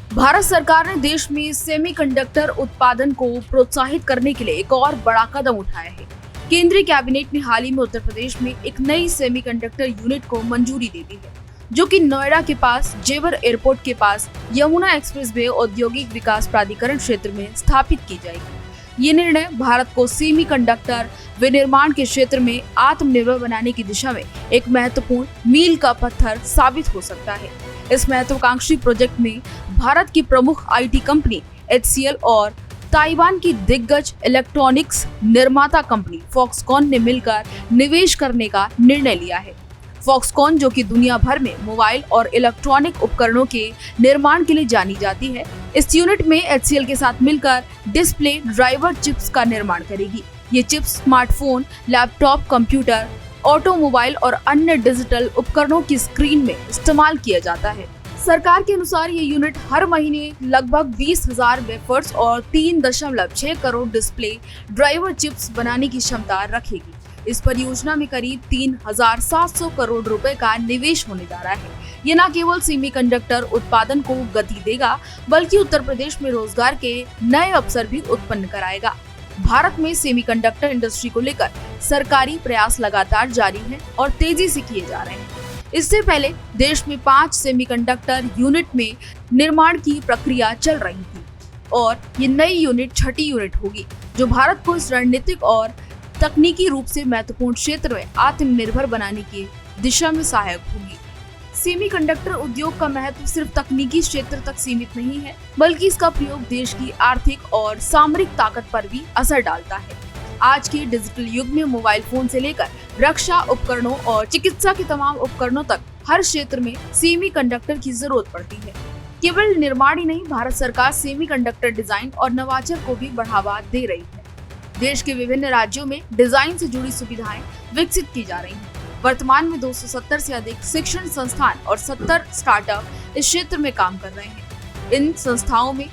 भारत सरकार ने देश में सेमीकंडक्टर उत्पादन को प्रोत्साहित करने के लिए एक और बड़ा कदम उठाया है। केंद्रीय कैबिनेट ने हाल ही में उत्तर प्रदेश में एक नई सेमीकंडक्टर यूनिट को मंजूरी दे दी है, जो कि नोएडा के पास जेवर एयरपोर्ट के पास यमुना एक्सप्रेसवे औद्योगिक विकास प्राधिकरण क्षेत्र में स्थापित की जाएगी। ये निर्णय भारत को सेमीकंडक्टर विनिर्माण के क्षेत्र में आत्मनिर्भर बनाने की दिशा में एक महत्वपूर्ण मील का पत्थर साबित हो सकता है। इस महत्वाकांक्षी प्रोजेक्ट में भारत की प्रमुख आईटी कंपनी HCL और ताइवान की दिग्गज इलेक्ट्रॉनिक्स निर्माता कंपनी फॉक्सकॉन ने मिलकर निवेश करने का निर्णय लिया है। फॉक्सकॉन, जो कि दुनिया भर में मोबाइल और इलेक्ट्रॉनिक उपकरणों के निर्माण के लिए जानी जाती है, इस यूनिट में HCL के साथ मिलकर डिस्प्ले ड्राइवर चिप्स का निर्माण करेगी। ये chips smartphone, laptop, computer, automobile और अन्य डिजिटल उपकरणों की स्क्रीन में इस्तेमाल किया जाता है। सरकार के अनुसार ये यूनिट हर महीने लगभग 20,000 वेफर्स और 3.6 करोड़ डिस्प्ले ड्राइवर चिप्स बनाने की क्षमता रखेगी। इस परियोजना में करीब 3,700 करोड़ रुपए का निवेश होने जा रहा है। ये न केवल सेमीकंडक्टर उत्पादन को गति देगा, बल्कि उत्तर प्रदेश में रोजगार के नए अवसर भी उत्पन्न कराएगा। भारत में सेमीकंडक्टर इंडस्ट्री को लेकर सरकारी प्रयास लगातार जारी हैं और तेजी से किए जा रहे हैं। इससे पहले देश में 5 सेमीकंडक्टर यूनिट में निर्माण की प्रक्रिया चल रही थी और ये नई यूनिट 6ठी यूनिट होगी, जो भारत को इस रणनीतिक और तकनीकी रूप से महत्वपूर्ण क्षेत्र में आत्मनिर्भर बनाने की दिशा में सहायक होगी। सेमीकंडक्टर उद्योग का महत्व सिर्फ तकनीकी क्षेत्र तक सीमित नहीं है, बल्कि इसका प्रयोग देश की आर्थिक और सामरिक ताकत पर भी असर डालता है। आज के डिजिटल युग में मोबाइल फोन से लेकर रक्षा उपकरणों और चिकित्सा के तमाम उपकरणों तक हर क्षेत्र में सेमीकंडक्टर की जरूरत पड़ती है। केवल निर्माण ही नहीं, भारत सरकार सेमीकंडक्टर डिजाइन और नवाचार को भी बढ़ावा दे रही है। देश के विभिन्न राज्यों में डिजाइन से जुड़ी सुविधाएं विकसित की जा रही हैं। वर्तमान में 270 से अधिक शिक्षण संस्थान और 70 स्टार्टअप इस क्षेत्र में काम कर रहे हैं। इन संस्थाओं में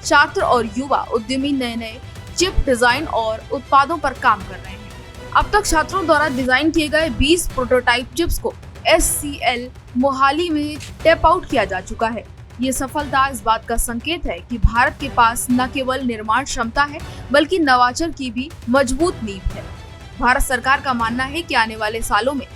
छात्र और युवा उद्यमी नए चिप डिजाइन और उत्पादों पर काम कर रहे हैं। अब तक छात्रों द्वारा डिजाइन किए गए 20 प्रोटोटाइप चिप्स को HCL मोहाली में टेप आउट किया जा चुका है। ये सफलता इस बात का संकेत है कि भारत के पास न केवल निर्माण क्षमता है, बल्कि नवाचार की भी मजबूत नींव है। भारत सरकार का मानना है कि आने वाले सालों में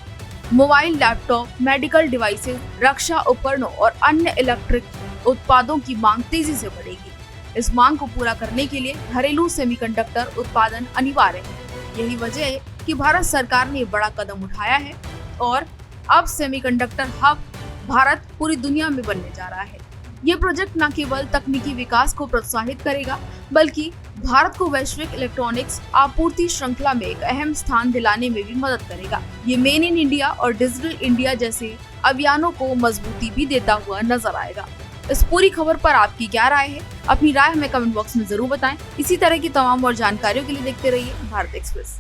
मोबाइल, लैपटॉप, मेडिकल डिवाइसेस, रक्षा उपकरणों और अन्य इलेक्ट्रिक उत्पादों की मांग तेजी से बढ़ेगी। इस मांग को पूरा करने के लिए घरेलू सेमीकंडक्टर उत्पादन अनिवार्य है। यही वजह है कि भारत सरकार ने बड़ा कदम उठाया है और अब सेमीकंडक्टर हब भारत पूरी दुनिया में बनने जा रहा है। ये प्रोजेक्ट न केवल तकनीकी विकास को प्रोत्साहित करेगा, बल्कि भारत को वैश्विक इलेक्ट्रॉनिक्स आपूर्ति श्रृंखला में एक अहम स्थान दिलाने में भी मदद करेगा। ये मेक इन इंडिया और डिजिटल इंडिया जैसे अभियानों को मजबूती भी देता हुआ नजर आएगा। इस पूरी खबर पर आपकी क्या राय है? अपनी राय हमें कमेंट बॉक्स में जरूर बताएं। इसी तरह की तमाम और जानकारियों के लिए देखते रहिए भारत एक्सप्रेस।